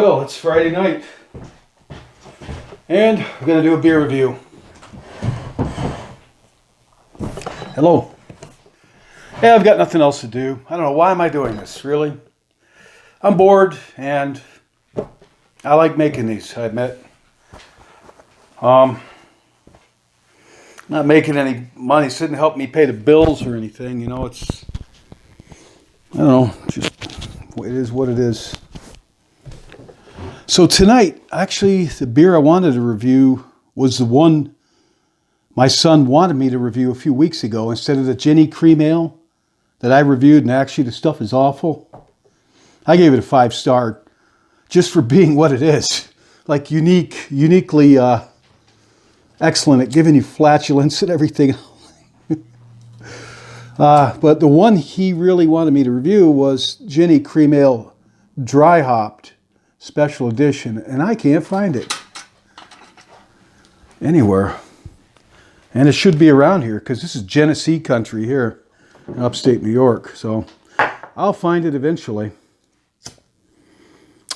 Well, it's Friday night, and we're going to do a beer review. Hello. Yeah, I've got nothing else to do. I don't know, why am I doing this, really? I'm bored, and I like making these, I admit. Not making any money. It didn't help me pay the bills or anything, you know, it's, I don't know, just, it is what it is. So tonight, actually, the beer I wanted to review was the one my son wanted me to review a few weeks ago instead of the Ginny Cream Ale that I reviewed, and actually the stuff is awful. I gave it a 5-star just for being what it is. Like uniquely excellent at giving you flatulence and everything. But the one he really wanted me to review was Ginny Cream Ale Dry Hopped Special Edition, and I can't find it anywhere. And it should be around here because this is Genesee country here in upstate New York. So I'll find it eventually.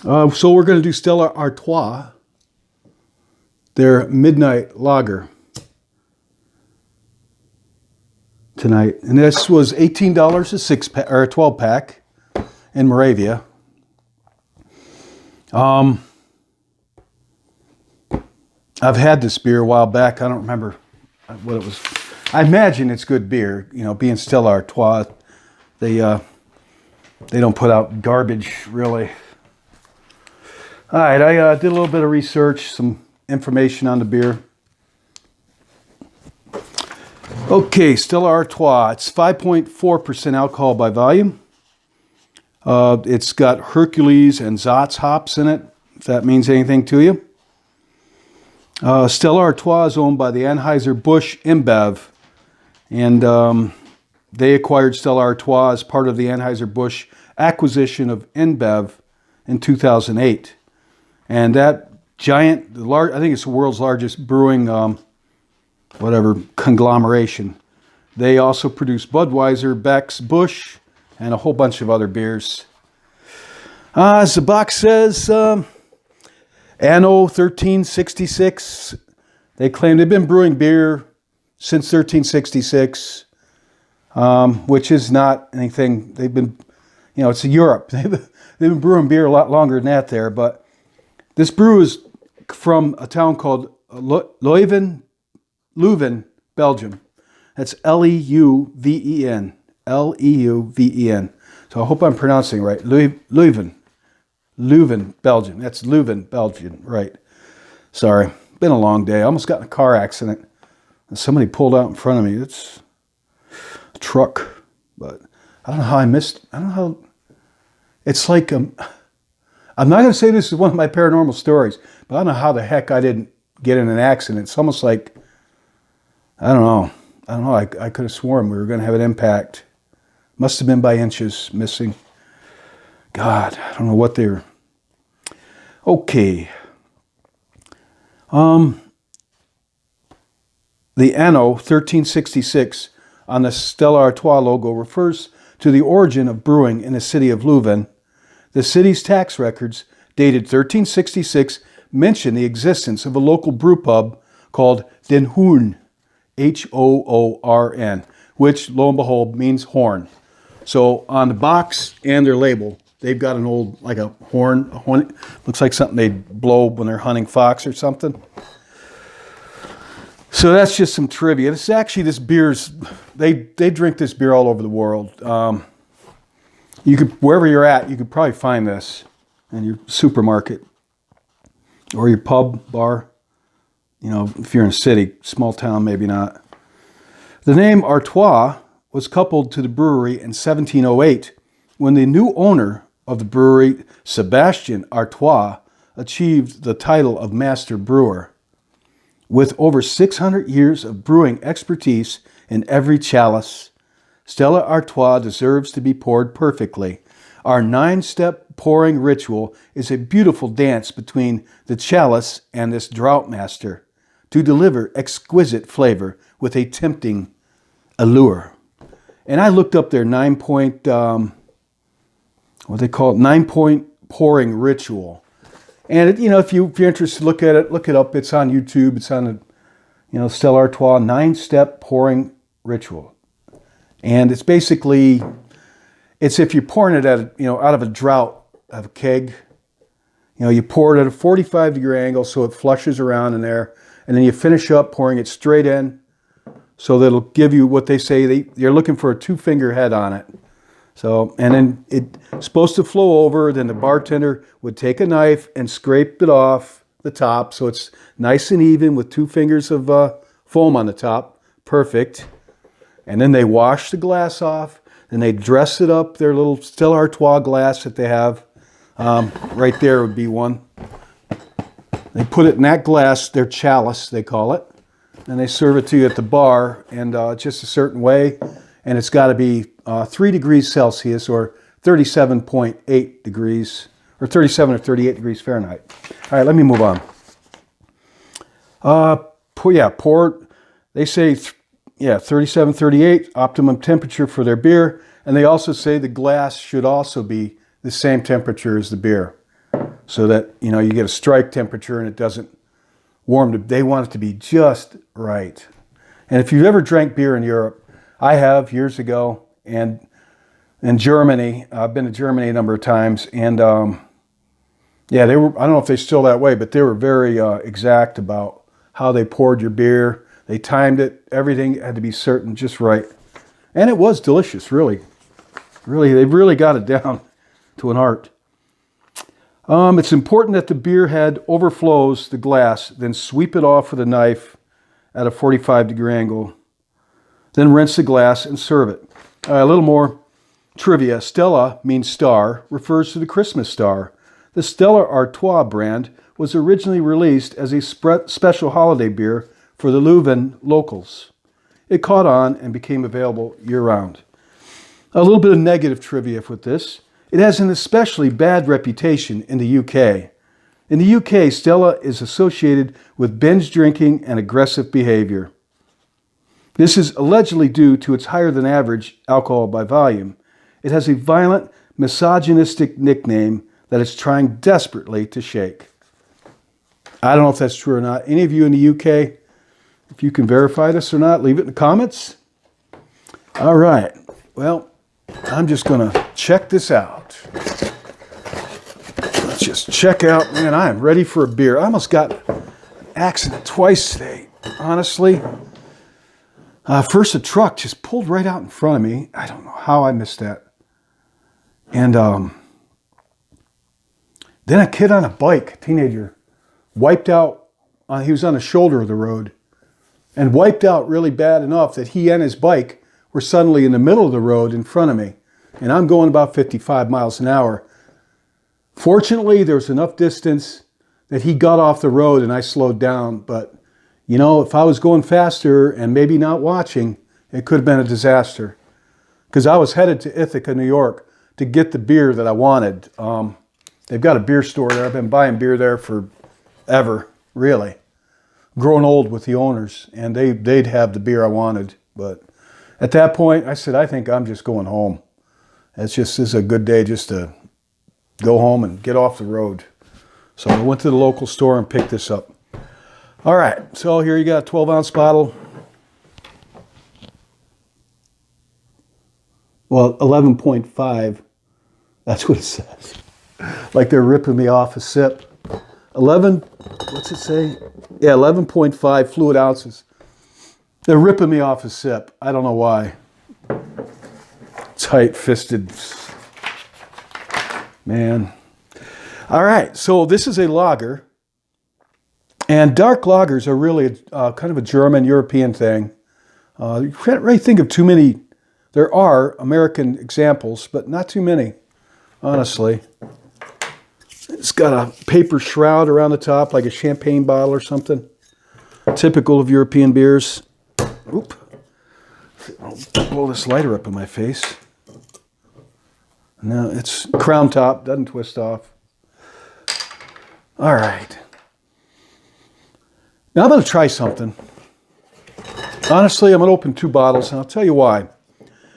So we're going to do Stella Artois, their Midnight Lager tonight. And this was $18 a 6-pack or a 12-pack in Moravia. I've had this beer a while back. I don't remember what it was. I imagine it's good beer. You know, being Stella Artois, they don't put out garbage, really. All right, I did a little bit of research, some information on the beer. Okay, Stella Artois. It's 5.4% alcohol by volume. It's got Hercules and Zatz hops in it, if that means anything to you. Stella Artois is owned by the Anheuser-Busch InBev, and they acquired Stella Artois as part of the Anheuser-Busch acquisition of InBev in 2008. And that giant, I think it's the world's largest brewing, conglomeration. They also produce Budweiser, Beck's, Busch, and a whole bunch of other beers. As the box says, Anno 1366. They claim they've been brewing beer since 1366, which is not anything. They've been, you know, it's Europe. They've been brewing beer a lot longer than that there. But this brew is from a town called Leuven, Belgium. That's Leuven. Leuven. So I hope I'm pronouncing it right. Leuven, Belgium. That's Leuven, Belgium. Right. Sorry. Been a long day. I almost got in a car accident. And somebody pulled out in front of me. It's a truck. But I don't know how I missed. I don't know how. It's like, I'm not going to say this is one of my paranormal stories, but I don't know how the heck I didn't get in an accident. It's almost like, I don't know. I could have sworn we were going to have an impact. Must have been by inches missing. God, I don't know what they were. Okay. The Anno 1366 on the Stella Artois logo refers to the origin of brewing in the city of Leuven. The city's tax records, dated 1366, mention the existence of a local brew pub called Den Hoorn, Hoorn, which, lo and behold, means horn. So on the box and their label, they've got an old, like a horn, looks like something they'd blow when they're hunting fox or something. So that's just some trivia. This is actually, this beer's, they drink this beer all over the world. You could, wherever you're at, you could probably find this in your supermarket or your pub, bar. You know, if you're in a city, small town, maybe not. The name Artois was coupled to the brewery in 1708 when the new owner of the brewery, Sebastian Artois, achieved the title of Master Brewer. With over 600 years of brewing expertise in every chalice, Stella Artois deserves to be poured perfectly. Our 9-step pouring ritual is a beautiful dance between the chalice and this drought master to deliver exquisite flavor with a tempting allure. And I looked up their 9-point, what they call it, 9-point pouring ritual. And it, if you're interested, look at it. Look it up. It's on YouTube. It's on the Stella Artois 9-step pouring ritual. And it's basically, it's if you're pouring it at out of a draught of a keg. You pour it at a 45-degree angle so it flushes around in there, and then you finish up pouring it straight in, so that'll give you what they say you're looking for a 2-finger head on it. So, and then it's supposed to flow over. Then the bartender would take a knife and scrape it off the top so it's nice and even with 2 fingers of foam on the top. Perfect. And then they wash the glass off. Then they dress it up, their little Stella Artois glass that they have. Right there would be one. They put it in that glass, their chalice, they call it. And they serve it to you at the bar, and just a certain way. And it's got to be 3 degrees Celsius or 37.8 degrees, or 37 or 38 degrees Fahrenheit. All right, let me move on. Pour, they say, 37, 38, optimum temperature for their beer. And they also say the glass should also be the same temperature as the beer, so that, you get a strike temperature and it doesn't warm. They want it to be just right. And if you've ever drank beer in Europe, I have years ago, and in Germany, I've been to Germany a number of times, and they were, I don't know if they're still that way, but they were very exact about how they poured your beer. They timed it. Everything had to be certain, just right. And it was delicious, really. Really, they've really got it down to an art. It's important that the beer head overflows the glass, then sweep it off with a knife at a 45-degree angle. Then rinse the glass and serve it. A little more trivia. Stella means star, refers to the Christmas star. The Stella Artois brand was originally released as a special holiday beer for the Leuven locals. It caught on and became available year-round. A little bit of negative trivia with this. It has an especially bad reputation in the UK. In the UK, Stella is associated with binge drinking and aggressive behavior. This is allegedly due to its higher than average alcohol by volume. It has a violent, misogynistic nickname that it's trying desperately to shake. I don't know if that's true or not. Any of you in the UK, if you can verify this or not, leave it in the comments. All right. Well, I'm just going to check this out. Let's just check out. Man, I am ready for a beer. I almost got an accident twice today, honestly. First, a truck just pulled right out in front of me. I don't know how I missed that. And then a kid on a bike, a teenager, wiped out. He was on the shoulder of the road and wiped out really bad enough that he and his bike were suddenly in the middle of the road in front of me. And I'm going about 55 miles an hour. Fortunately, there was enough distance that he got off the road and I slowed down. But if I was going faster and maybe not watching, it could have been a disaster. Because I was headed to Ithaca, New York to get the beer that I wanted. They've got a beer store there. I've been buying beer there forever, really. Growing old with the owners, and they'd have the beer I wanted. But at that point, I said, I think I'm just going home. This is a good day just to go home and get off the road. So I went to the local store and picked this up. All right, so here you got a 12-ounce bottle. Well, 11.5, that's what it says. Like they're ripping me off a sip. 11, what's it say? Yeah, 11.5 fluid ounces. They're ripping me off a sip. I don't know why. Tight-fisted. Man. All right, so this is a lager. And dark lagers are really kind of a German, European thing. You can't really think of too many. There are American examples, but not too many, honestly. It's got a paper shroud around the top, like a champagne bottle or something. Typical of European beers. Oop. I'll blow this lighter up in my face. No, it's crown top, doesn't twist off. All right. Now I'm going to try something. Honestly, I'm going to open 2 bottles, and I'll tell you why.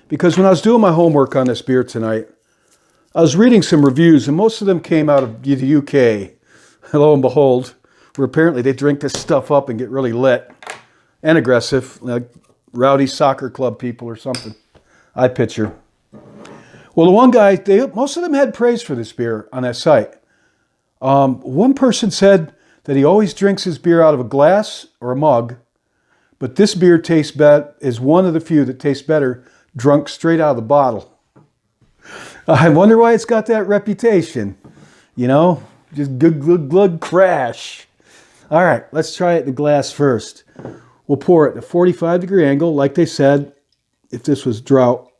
Because when I was doing my homework on this beer tonight, I was reading some reviews, and most of them came out of the UK. lo and behold, where apparently they drink this stuff up and get really lit and aggressive, like rowdy soccer club people or something. I picture. Well, the one guy, most of them had praise for this beer on that site. One person said that he always drinks his beer out of a glass or a mug, but this beer is one of the few that tastes better drunk straight out of the bottle. I wonder why it's got that reputation. You know, just glug crash. All right, let's try it in the glass first. We'll pour it at a 45-degree angle, like they said, if this was drought.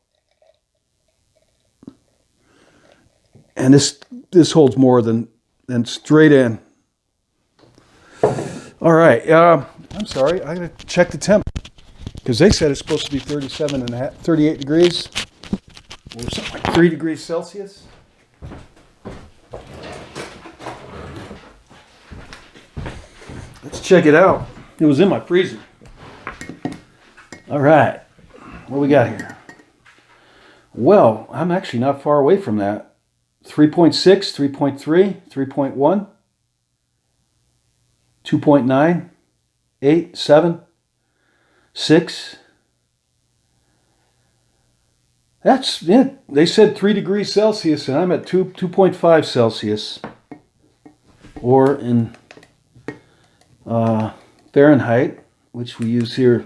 And this holds more than straight in. All right, I'm sorry, I gotta check the temp, because they said it's supposed to be 38 degrees, or something like 3 degrees Celsius. Let's check it out. It was in my freezer. All right, what we got here? Well, I'm actually not far away from that. 3.6, 3.3, 3.1, 2.9, 8, 7, 6. That's it. They said 3 degrees Celsius, and I'm at 2.5 Celsius. Or in Fahrenheit, which we use here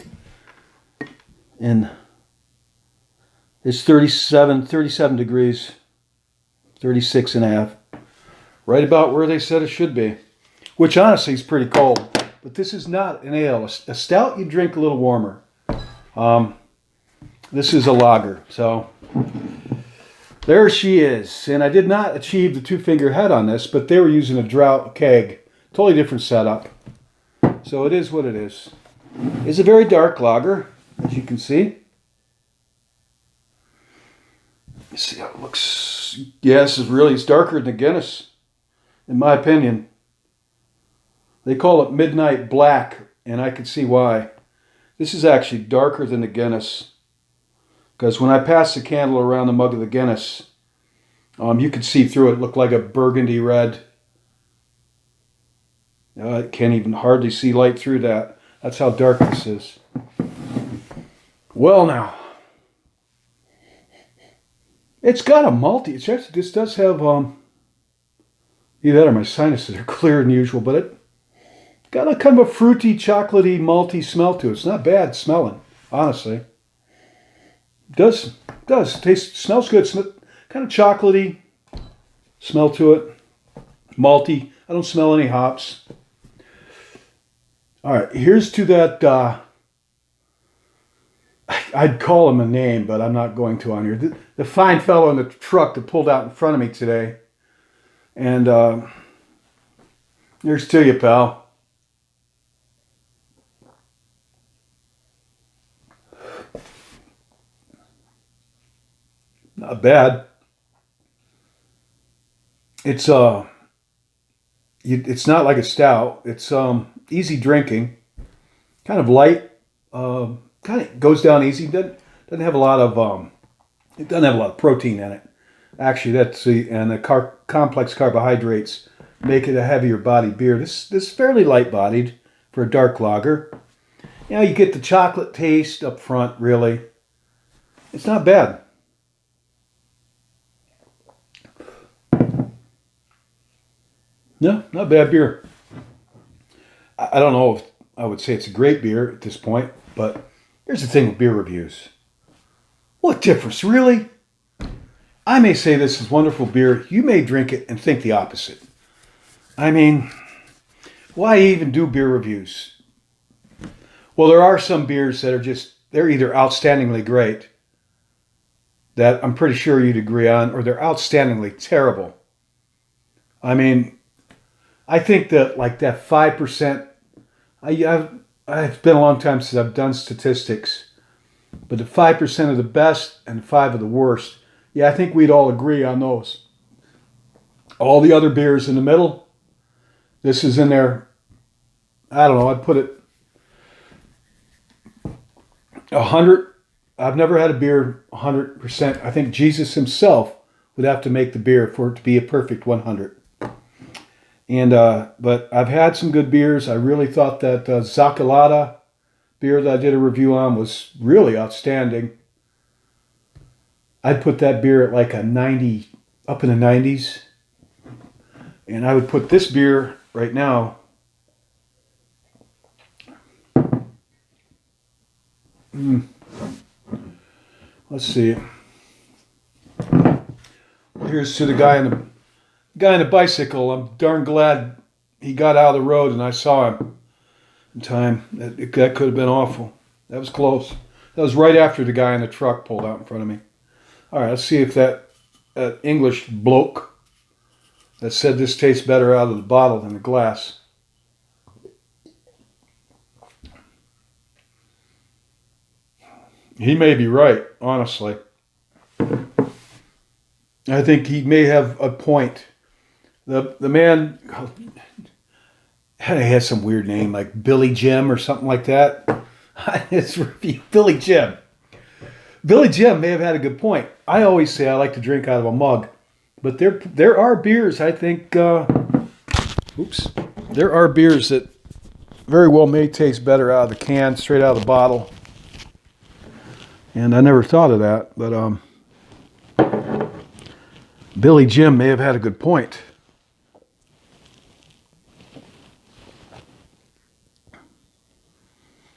it's 37 degrees, 36 and a half. Right about where they said it should be, which honestly is pretty cold. But this is not an ale. A stout you drink a little warmer. This is a lager. So there she is. And I did not achieve the 2-finger head on this, but they were using a drought keg. Totally different setup. So it is what it is. It's a very dark lager, as you can see. Let's see how it looks. Yeah, it's darker than the Guinness, in my opinion. They call it Midnight Black, and I can see why. This is actually darker than the Guinness, because when I passed the candle around the mug of the Guinness, you could see through it. It looked like a burgundy red. I can't even hardly see light through that. That's how dark this is. Well, now, it's got a malty. This does have either that or my sinuses are clearer than usual, but it got a kind of a fruity, chocolatey, malty smell to it. It's not bad smelling, honestly. It does smells good. Kind of chocolatey smell to it. Malty. I don't smell any hops. All right, here's to that. I'd call him a name, but I'm not going to on here. The fine fellow in the truck that pulled out in front of me today. And here's to you, pal. Not bad. It's not like a stout. It's easy drinking, kind of light. Kind of goes down easy. Doesn't have a lot of it doesn't have a lot of protein in it. Actually, the complex carbohydrates make it a heavier bodied beer. This is fairly light bodied for a dark lager. You know, you get the chocolate taste up front. Really, it's not bad. No, not bad beer. I don't know if I would say it's a great beer at this point, but here's the thing with beer reviews. What difference, really? I may say this is wonderful beer. You may drink it and think the opposite. I mean, why even do beer reviews? Well, there are some beers that they're either outstandingly great, that I'm pretty sure you'd agree on, or they're outstandingly terrible. I mean, I think that like that 5%, it's been a long time since I've done statistics, but the 5% of the best and 5 of the worst, yeah, I think we'd all agree on those. All the other beers in the middle, this is in there, I don't know, I'd put it 100. I've never had a beer 100%. I think Jesus himself would have to make the beer for it to be a perfect 100. And but I've had some good beers. I really thought that Zacalata beer that I did a review on was really outstanding. I'd put that beer at like a 90, up in the 90s. And I would put this beer right now. Let's see. Here's to the guy in the bicycle. I'm darn glad he got out of the road and I saw him in time. That could have been awful. That was close. That was right after the guy in the truck pulled out in front of me. All right, let's see if that English bloke that said this tastes better out of the bottle than the glass. He may be right, honestly. I think he may have a point. The man had some weird name like Billy Jim or something like that. It's Billy Jim. Billy Jim may have had a good point. I always say I like to drink out of a mug, but there are beers I think. There are beers that very well may taste better out of the can, straight out of the bottle. And I never thought of that, but Billy Jim may have had a good point.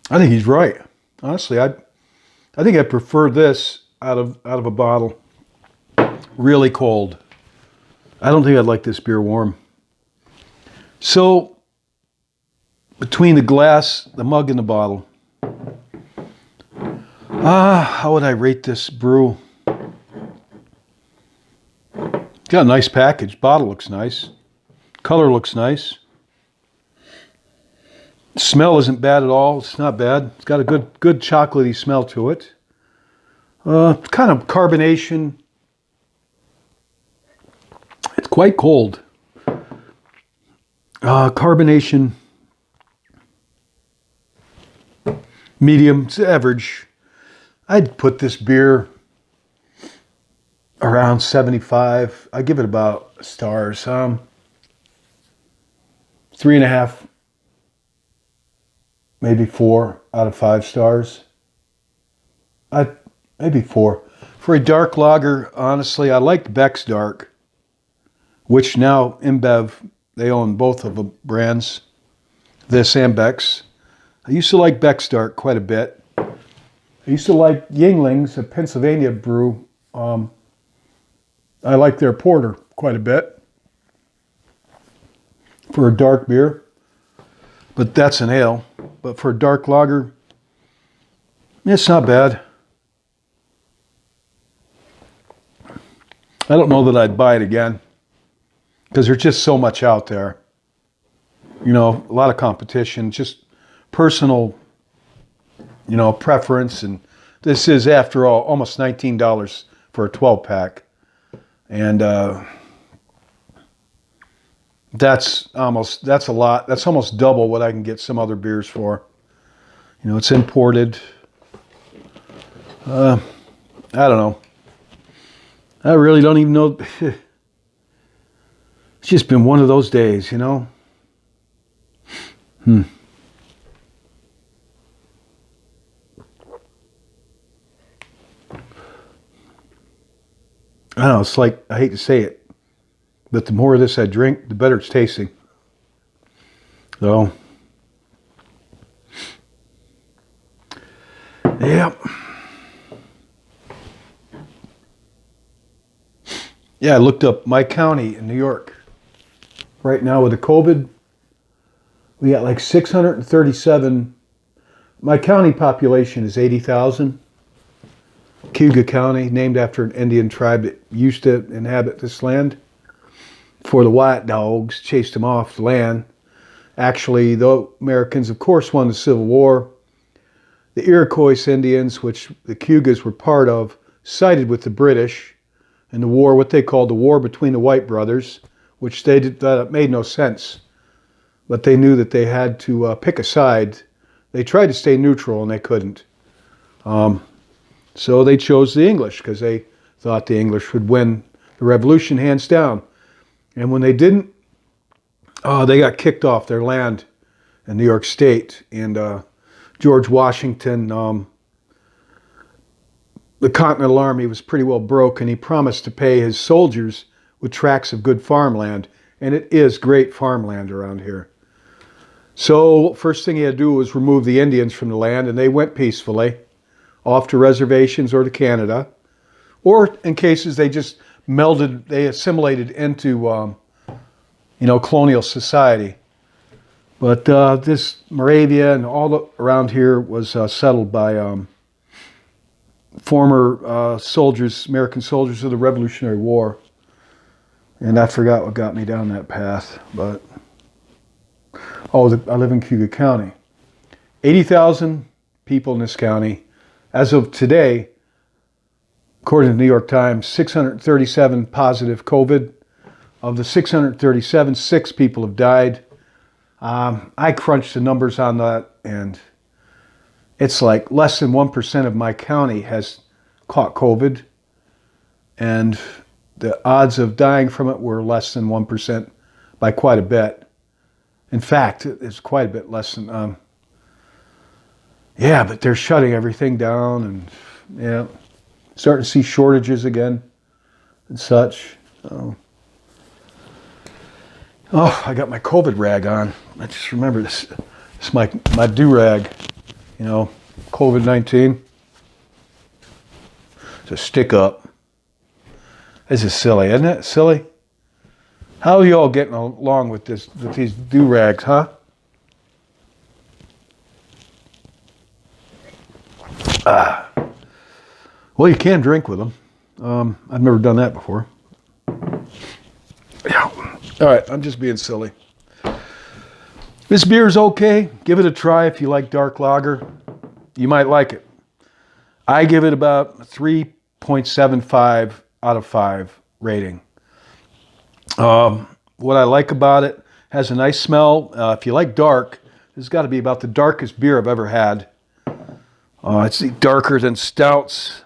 I think he's right. Honestly, I think I prefer this out of a bottle, really cold. I don't think I'd like this beer warm. So between the glass, the mug, and the bottle, how would I rate this brew? Got a nice package. Bottle looks nice. Color looks nice. Smell isn't bad at all. It's not bad. It's got a good chocolatey smell to it. Kind of carbonation. It's quite cold. Carbonation. Medium. It's average. I'd put this beer around 75. I give it about stars. 3.5, maybe 4 out of 5 stars. Maybe 4. For a dark lager, honestly, I liked Beck's Dark, which now InBev, they own both of the brands, this and Beck's. I used to like Beck's Dark quite a bit. I used to like Yingling's, a Pennsylvania brew. I like their porter quite a bit for a dark beer, but that's an ale. But for a dark lager, it's not bad. I don't know that I'd buy it again because there's just so much out there. You know, a lot of competition, just personal, preference. And this is, after all, almost $19 for a 12-pack. And that's a lot. That's almost double what I can get some other beers for. It's imported. I don't know. I really don't even know. It's just been one of those days, I don't know, it's like, I hate to say it, but the more of this I drink, the better it's tasting. So, yeah. Yeah, I looked up my county in New York. Right now with the COVID, we got like 637. My county population is 80,000. Cayuga County, named after an Indian tribe that used to inhabit this land. Before the white dogs chased them off the land. Actually, the Americans, of course, won the Civil War. The Iroquois Indians, which the Cayugas were part of, sided with the British in the war, what they called the war between the white brothers, which they made no sense. But they knew that they had to pick a side. They tried to stay neutral and they couldn't. So they chose the English because they thought the English would win the revolution hands down. And when they didn't, They got kicked off their land in New York State, and George Washington, the Continental Army was pretty well broke, and he promised to pay his soldiers with tracts of good farmland, and it is great farmland around here. So first thing he had to do was remove the Indians from the land, and they went peacefully off to reservations or to Canada, or in cases they just melded, they assimilated into colonial society. But this Moravia and all around here was settled by former soldiers, American soldiers of the Revolutionary War. And I forgot what got me down that path, but I live in Cuyahoga County. 80,000 people in this county. As of today, according to the New York Times, 637 positive COVID. Of the 637, 6 people have died. I crunched the numbers on that, and it's like less than 1% of my county has caught COVID, and the odds of dying from it were less than 1% by quite a bit. In fact, it's quite a bit less than, but they're shutting everything down, and starting to see shortages again and such. I got my COVID rag on. I just remember this. It's my do-rag, COVID-19. It's a stick up. This is silly, isn't it? Silly? How are you all getting along with these do-rags, huh? Well, you can drink with them. I've never done that before. Yeah. All right, I'm just being silly. This beer is okay. Give it a try if you like dark lager. You might like it. I give it about 3.75 out of 5 rating. What I like about it, has a nice smell. If you like dark, this has got to be about the darkest beer I've ever had. It's darker than stouts.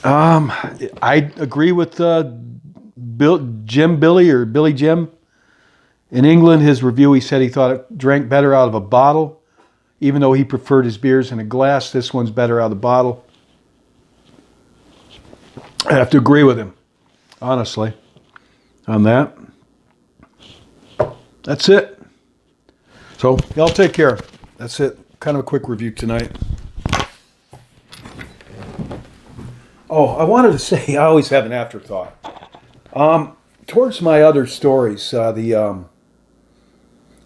I agree with Billy Jim. In England, his review, he said he thought it drank better out of a bottle. Even though he preferred his beers in a glass, this one's better out of the bottle. I have to agree with him, honestly, on that. That's it. So, y'all take care. That's it. Kind of a quick review tonight. Oh, I wanted to say, I always have an afterthought. Towards my other stories, the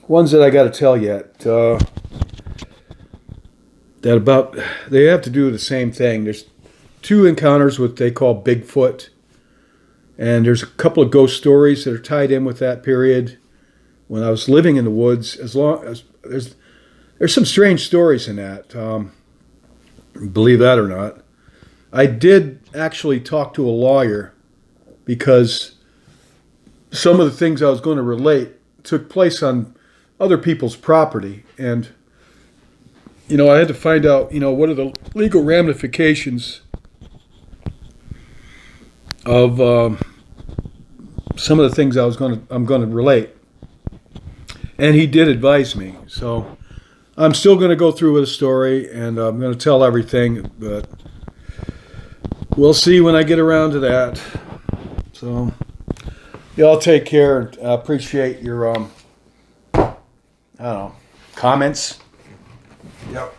ones that I got to tell yet, they have to do the same thing. There's 2 encounters with they call Bigfoot, and there's a couple of ghost stories that are tied in with that period when I was living in the woods. As long as there's some strange stories in that, believe that or not. I did actually talk to a lawyer because some of the things I was going to relate took place on other people's property, and I had to find out what are the legal ramifications of some of the things I'm going to relate. And he did advise me, so I'm still going to go through with the story, and I'm going to tell everything, but we'll see when I get around to that. So, y'all take care, and I appreciate your, comments. Yep.